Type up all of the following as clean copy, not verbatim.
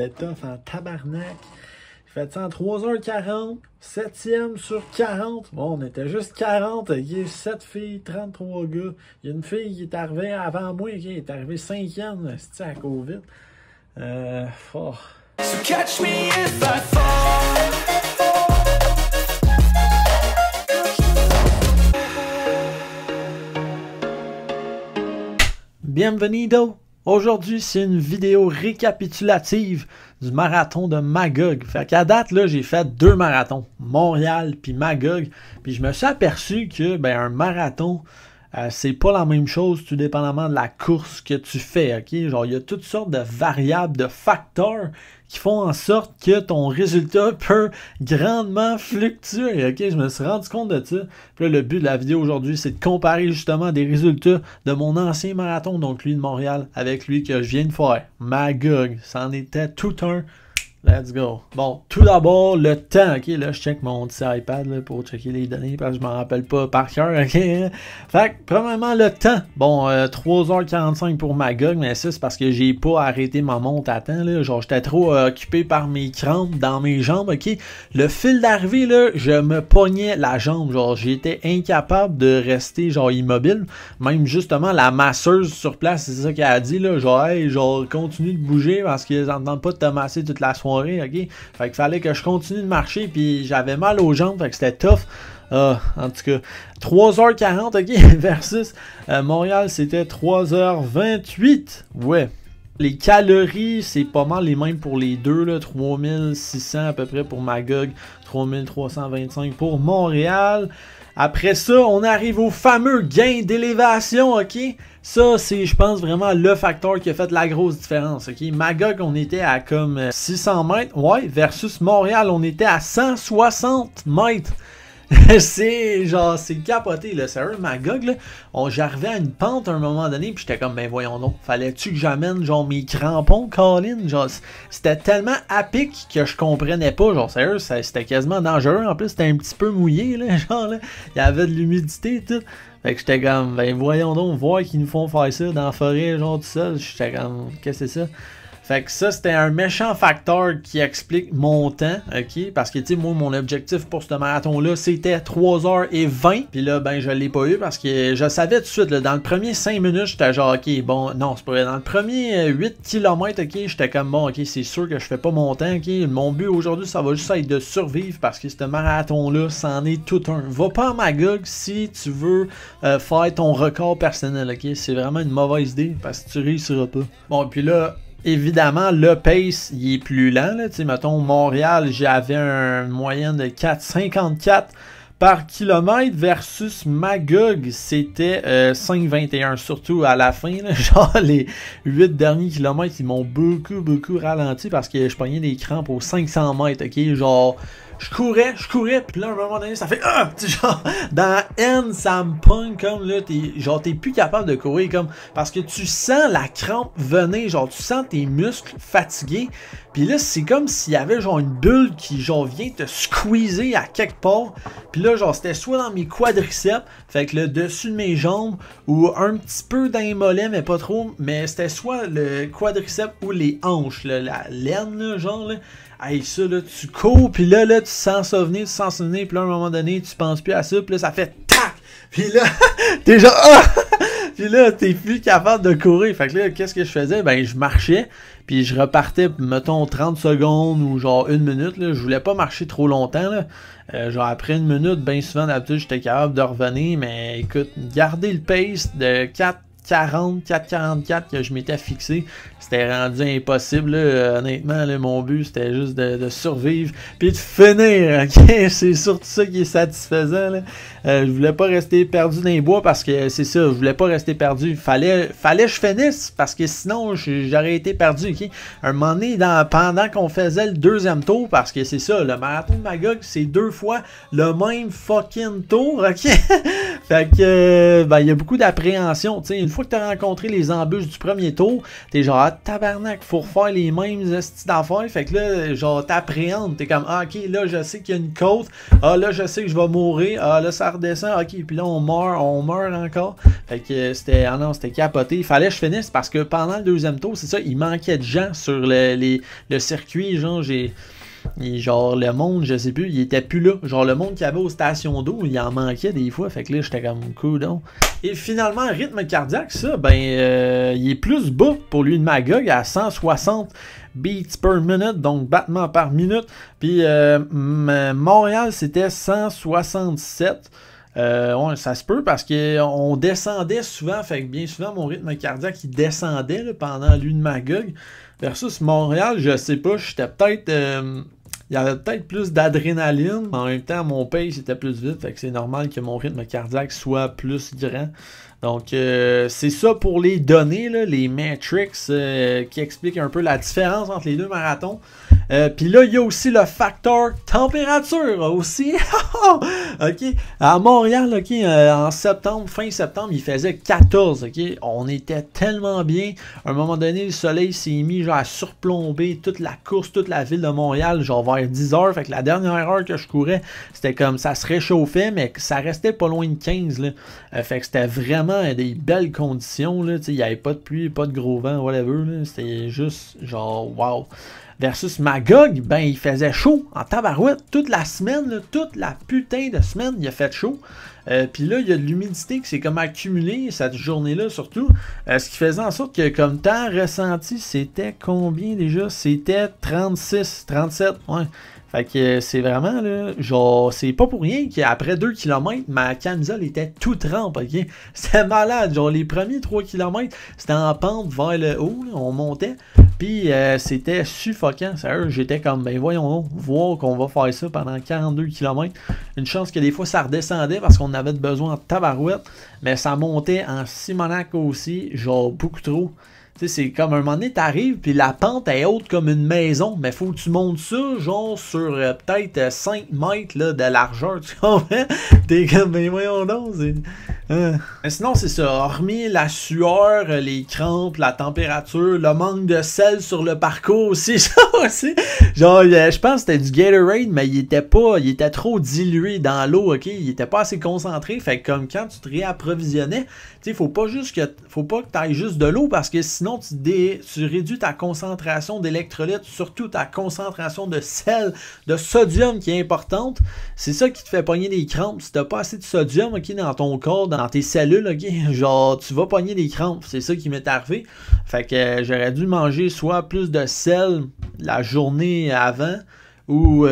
c'était tough en tabarnak. J'ai fait ça en 3h40, 7e sur 40. Bon, on était juste 40, il y a 7 filles, 33 gars. Il y a une fille qui est arrivée avant moi, qui est arrivée 5e, c'était à COVID. Oh. So catch me if I fall. Bienvenido! Aujourd'hui, c'est une vidéo récapitulative du marathon de Magog. Fait qu'à date, là, j'ai fait 2 marathons, Montréal puis Magog. Puis je me suis aperçu que un marathon, c'est pas la même chose tout dépendamment de la course que tu fais, ok? Genre, il y a toutes sortes de variables, de facteurs qui font en sorte que ton résultat peut grandement fluctuer, ok? Je me suis rendu compte de ça. Puis là, le but de la vidéo aujourd'hui, c'est de comparer justement des résultats de mon ancien marathon, donc lui de Montréal, avec lui que je viens de faire, Magog. Ça en était tout un. Let's go. Bon, tout d'abord, le temps, ok? Là, je check mon petit iPad là, pour checker les données parce que je m'en rappelle pas par cœur, ok? Fait que, premièrement, le temps. Bon, 3h45 pour Magog, mais ça, c'est parce que j'ai pas arrêté ma montre à temps, là. Genre, j'étais trop occupé par mes crampes dans mes jambes, ok? Le fil d'arrivée, là, je me pognais la jambe. Genre, j'étais incapable de rester, genre, immobile. Même, justement, la masseuse sur place, c'est ça qu'elle a dit, là. Genre, hey, genre, continue de bouger parce qu'ils n'entendent pas de te masser toute la soirée. Ok, fait qu'il fallait que je continue de marcher, puis j'avais mal aux jambes, fait que c'était tough. En tout cas, 3h40, ok, versus Montréal, c'était 3h28. Ouais. Les calories, c'est pas mal les mêmes pour les deux, là, 3600 à peu près pour Magog, 3325 pour Montréal. Après ça, on arrive au fameux gain d'élévation, ok? Ça, c'est, je pense, vraiment le facteur qui a fait la grosse différence, ok? Magog, on était à comme 600 mètres, ouais, versus Montréal, on était à 160 mètres. C'est genre, c'est capoté, là, sérieux, Magog, là, j'arrivais à une pente à un moment donné, puis j'étais comme, ben voyons donc, fallait-tu que j'amène, genre, mes crampons, Colin, genre, c'était tellement à pic que je comprenais pas, genre, sérieux, c'était quasiment dangereux, en plus, c'était un petit peu mouillé, là, genre, là, il y avait de l'humidité et tout, fait que j'étais comme, ben voyons donc, voir qu'ils nous font faire ça dans la forêt, genre, tout seul, j'étais comme, qu'est-ce que c'est ça? Fait que ça, c'était un méchant facteur qui explique mon temps, ok? Parce que, tu sais, moi, mon objectif pour ce marathon-là, c'était 3h20. Puis là, ben, je l'ai pas eu parce que je savais tout de suite, là, dans le premier 5 minutes, j'étais genre, ok, bon, non, c'est pas vrai. Dans le premier 8 km, ok, j'étais comme, bon, ok, c'est sûr que je fais pas mon temps, ok? Mon but aujourd'hui, ça va juste être de survivre parce que ce marathon-là, c'en est tout un. Va pas à Magog si tu veux faire ton record personnel, ok? C'est vraiment une mauvaise idée parce que tu réussiras pas. Bon, puis là, évidemment, le pace, il est plus lent. Tu sais, mettons, Montréal, j'avais une moyenne de 4,54 par kilomètre versus Magog, c'était 5,21. Surtout à la fin, là, genre les 8 derniers kilomètres, ils m'ont beaucoup ralenti parce que je pognais des crampes aux 500 mètres, ok? Genre, je courais, puis là, à un moment donné, ça fait tu sais, genre, dans la haine, ça me pogne comme là, t'es plus capable de courir, comme, parce que tu sens la crampe venir, genre, tu sens tes muscles fatigués, puis là, c'est comme s'il y avait, genre, une bulle qui, genre, vient te squeezer à quelque part, puis là, genre, c'était soit dans mes quadriceps, fait que le dessus de mes jambes, ou un petit peu dans les mollets, mais pas trop, mais c'était soit le quadriceps ou les hanches, là, la laine, là, genre, là. Hey, ça, là, tu cours, puis là, tu sens ça venir, puis là, à un moment donné, tu penses plus à ça, puis là, ça fait tac! Puis là, t'es genre, puis là, t'es plus capable de courir. Fait que là, qu'est-ce que je faisais? Ben, je marchais, puis je repartais, mettons, 30 secondes ou genre 1 minute, là. Je voulais pas marcher trop longtemps, là. Genre, après 1 minute, bien souvent, d'habitude, j'étais capable de revenir, mais écoute, garder le pace de 4,44 que je m'étais fixé, c'était rendu impossible, là. Honnêtement, là, mon but c'était juste de survivre puis de finir, ok? C'est surtout ça qui est satisfaisant, là. Je voulais pas rester perdu dans les bois parce que c'est ça, je voulais pas rester perdu, fallait que je finisse parce que sinon j'aurais été perdu, ok? Un moment donné, pendant qu'on faisait le 2e tour, parce que c'est ça, le marathon de Magog, c'est 2 fois le même fucking tour, ok? Fait que, ben, il y a beaucoup d'appréhension, tu sais, fois que tu as rencontré les embûches du premier tour, t'es genre, ah, tabarnak, faut refaire les mêmes styles d'affaires. Fait que là, genre, t'appréhendes. T'es comme, ah, ok, là, je sais qu'il y a une côte. Ah, là, je sais que je vais mourir. Ah, là, ça redescend. Ok, puis là, on meurt encore. Fait que c'était, ah non, c'était capoté. Il fallait que je finisse parce que pendant le deuxième tour, c'est ça, il manquait de gens sur le circuit. Genre, le monde, je sais plus, il était plus là. Genre, le monde qu'il y avait aux stations d'eau, il en manquait des fois. Fait que là, j'étais comme coudon. Et finalement, rythme cardiaque, ça, ben, il est plus bas pour lui de Magog à 160 beats per minute, donc battements par minute. Puis, Montréal, c'était 167. Ouais, ça se peut parce qu'on descendait souvent, fait que bien souvent mon rythme cardiaque il descendait là, pendant l'une Magog. Versus Montréal, je sais pas, j'étais peut-être. Il y avait peut-être plus d'adrénaline. En même temps, mon pace était plus vite, fait que c'est normal que mon rythme cardiaque soit plus grand. Donc, c'est ça pour les données, là, les metrics qui expliquent un peu la différence entre les deux marathons. Puis là, il y a aussi le facteur température aussi. OK. À Montréal, OK, en septembre, fin septembre, il faisait 14. OK. On était tellement bien. À un moment donné, le soleil s'est mis genre à surplomber toute la course, toute la ville de Montréal, genre vers 10 heures. Fait que la dernière heure que je courais, c'était comme ça se réchauffait, mais ça restait pas loin de 15. Là. Fait que c'était vraiment des belles conditions. Il n'y avait pas de pluie, pas de gros vent, whatever. C'était juste genre wow. Versus Magog, ben il faisait chaud en tabarouette toute la semaine, là, toute la putain de semaine, il a fait chaud. Puis là, il y a de l'humidité qui s'est comme accumulée cette journée-là surtout. Ce qui faisait en sorte que comme temps ressenti, c'était combien déjà? C'était 36, 37, ouais. Fait que c'est vraiment, là, genre, c'est pas pour rien qu'après 2 km, ma camisole était tout trempe, ok? C'était malade, genre, les premiers 3 km, c'était en pente vers le haut, là, on montait, puis c'était suffocant, sérieux, j'étais comme, ben voyons, voir qu'on va faire ça pendant 42 km. Une chance que des fois, ça redescendait parce qu'on avait besoin de tabarouette, mais ça montait en Simonac aussi, genre, beaucoup trop. Tu sais, c'est comme un moment donné, t'arrives, puis la pente est haute comme une maison, mais faut que tu montes ça, genre, sur peut-être 5 mètres là, de largeur, tu comprends? T'es comme, ben voyons donc, c'est... Mais sinon, c'est ça, hormis la sueur, les crampes, la température, le manque de sel sur le parcours aussi, ça aussi. Genre, je pense que c'était du Gatorade, mais il était trop dilué dans l'eau, ok? Il était pas assez concentré, fait que comme quand tu te réapprovisionnais, tu sais, faut pas que t'ailles juste de l'eau, parce que sinon, tu réduis ta concentration d'électrolytes, surtout ta concentration de sel, de sodium qui est importante. C'est ça qui te fait pogner des crampes. Si t'as pas assez de sodium, ok, dans ton corps, dans tes cellules, ok, genre, tu vas pogner des crampes. C'est ça qui m'est arrivé. Fait que j'aurais dû manger soit plus de sel la journée avant, ou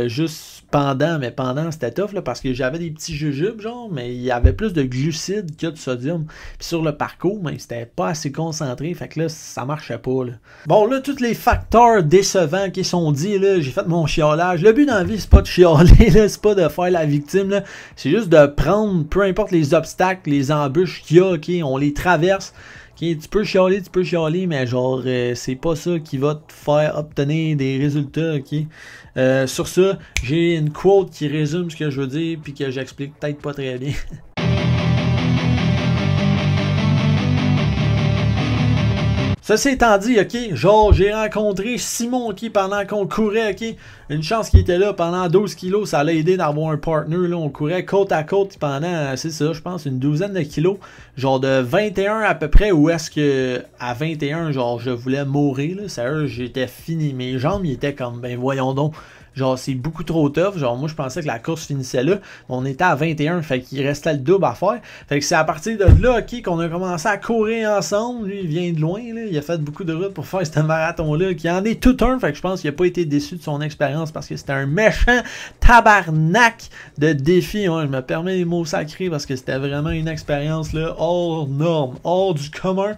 juste pendant, mais pendant c'était tough là, parce que j'avais des petits jujubes genre, mais il y avait plus de glucides que de sodium. Puis sur le parcours, mais c'était pas assez concentré, fait que là ça marchait pas là. Bon là, tous les facteurs décevants qui sont dits là, j'ai fait mon chiolage. Le but dans la vie c'est pas de chialer là, c'est pas de faire la victime là, c'est juste de prendre peu importe les obstacles, les embûches qu'il y a, ok, on les traverse. Okay, tu peux chialer, mais genre, c'est pas ça qui va te faire obtenir des résultats, ok? Sur ça, j'ai une quote qui résume ce que je veux dire, puis que j'explique peut-être pas très bien. Ceci étant dit, ok, genre j'ai rencontré Simon ok, pendant qu'on courait, ok, une chance qu'il était là pendant 12 kilos, ça l'a aidé d'avoir un partner, là, on courait côte à côte pendant, c'est ça, je pense, une douzaine de kilos, genre de 21 à peu près, où est-ce que à 21, genre je voulais mourir, là, sérieux, j'étais fini, mes jambes, ils étaient comme, ben voyons donc. Genre, c'est beaucoup trop tough. Genre, moi, je pensais que la course finissait là. On était à 21, fait qu'il restait le double à faire. Fait que c'est à partir de là, ok, qu'on a commencé à courir ensemble. Lui, il vient de loin, là. Il a fait beaucoup de routes pour faire ce marathon-là, qui en est tout un. Fait que je pense qu'il n'a pas été déçu de son expérience parce que c'était un méchant tabarnak de défi. Ouais, je me permets les mots sacrés parce que c'était vraiment une expérience, là, hors norme, hors du commun.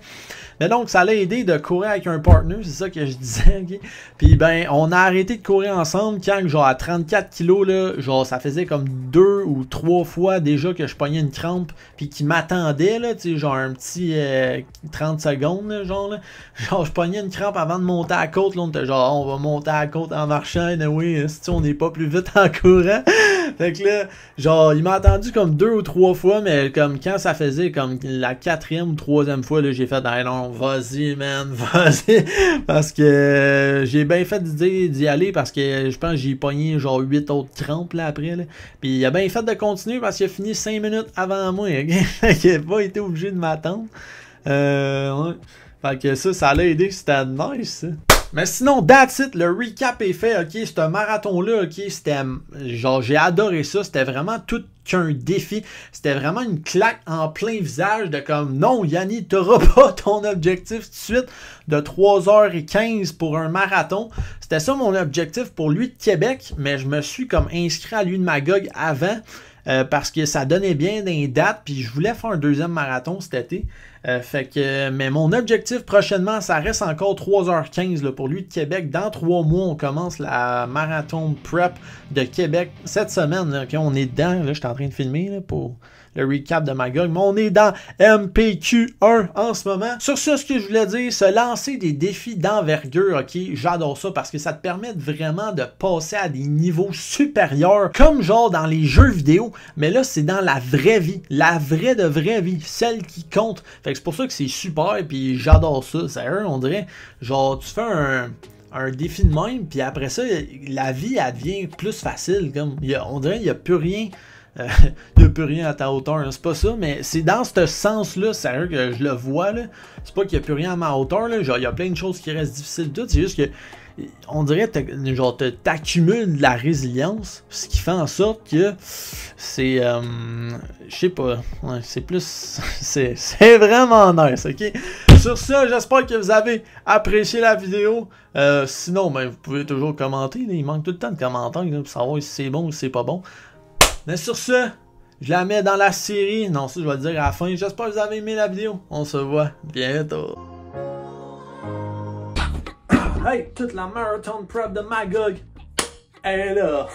Mais donc, ça l'a aidé de courir avec un partner, c'est ça que je disais, ok? Puis ben, on a arrêté de courir ensemble quand, genre, à 34 kilos, là, genre, ça faisait comme 2 ou 3 fois déjà que je pognais une crampe, puis qu'il m'attendait, là, tu sais, genre, un petit 30 secondes, là, genre, là. Genre, je pognais une crampe avant de monter à la côte, là, on était genre, on va monter à la côte en marchant, oui, si on n'est pas plus vite en courant. Fait que là, genre, il m'a entendu comme 2 ou 3 fois, mais comme quand ça faisait comme la 4e ou 3e fois, là, j'ai fait, hey, non, vas-y, man, vas-y. Parce que j'ai bien fait d'y aller parce que je pense que j'ai pogné genre 8 autres crampes là après. Là. Puis il a bien fait de continuer parce qu'il a fini 5 minutes avant moi. Okay? Il n'a pas été obligé de m'attendre. Ouais. Fait que ça l'a aidé, c'était nice, ça. Mais sinon, that's it, le recap est fait, ok, ce marathon-là, ok, c'était, genre, j'ai adoré ça, c'était vraiment tout qu'un défi, c'était vraiment une claque en plein visage de comme, non, Yanni, t'auras pas ton objectif tout de suite de 3h15 pour un marathon, c'était ça mon objectif pour lui de Québec, mais je me suis comme inscrit à lui de Magog avant, parce que ça donnait bien des dates, puis je voulais faire un 2e marathon cet été. Fait que, mais mon objectif prochainement, ça reste encore 3h15 là, pour lui de Québec. Dans 3 mois, on commence la marathon prep de Québec. Cette semaine, là, okay, on est dedans. Là, je suis en train de filmer là, pour le recap de Magog. Mais on est dans MPQ1 en ce moment. Sur ce que je voulais dire, se lancer des défis d'envergure, ok, j'adore ça parce que ça te permet vraiment de passer à des niveaux supérieurs, comme genre dans les jeux vidéo. Mais là, c'est dans la vraie vie. La vraie de vraie vie. Celle qui compte. Fait que c'est pour ça que c'est super, puis j'adore ça. Sérieux, on dirait, genre, tu fais un défi de même, puis après ça, la vie, elle devient plus facile. Comme, on dirait qu'il n'y a plus rien. Il n'y a plus rien à ta hauteur, c'est pas ça, mais c'est dans ce sens-là, sérieux, que je le vois, là. C'est pas qu'il n'y a plus rien à ma hauteur, là. Genre, il y a plein de choses qui restent difficiles, tout. C'est juste que, on dirait, genre, t'accumules de la résilience, ce qui fait en sorte que c'est, je sais pas, ouais, c'est plus, c'est vraiment nice, ok? Sur ça, j'espère que vous avez apprécié la vidéo. Sinon, ben, vous pouvez toujours commenter, là. Il manque tout le temps de commentaires, là, pour savoir si c'est bon ou si c'est pas bon. Mais sur ce, je la mets dans la série. Non, ça, je vais le dire à la fin. J'espère que vous avez aimé la vidéo. On se voit bientôt. Hey, toute la marathon prep de Magog est là.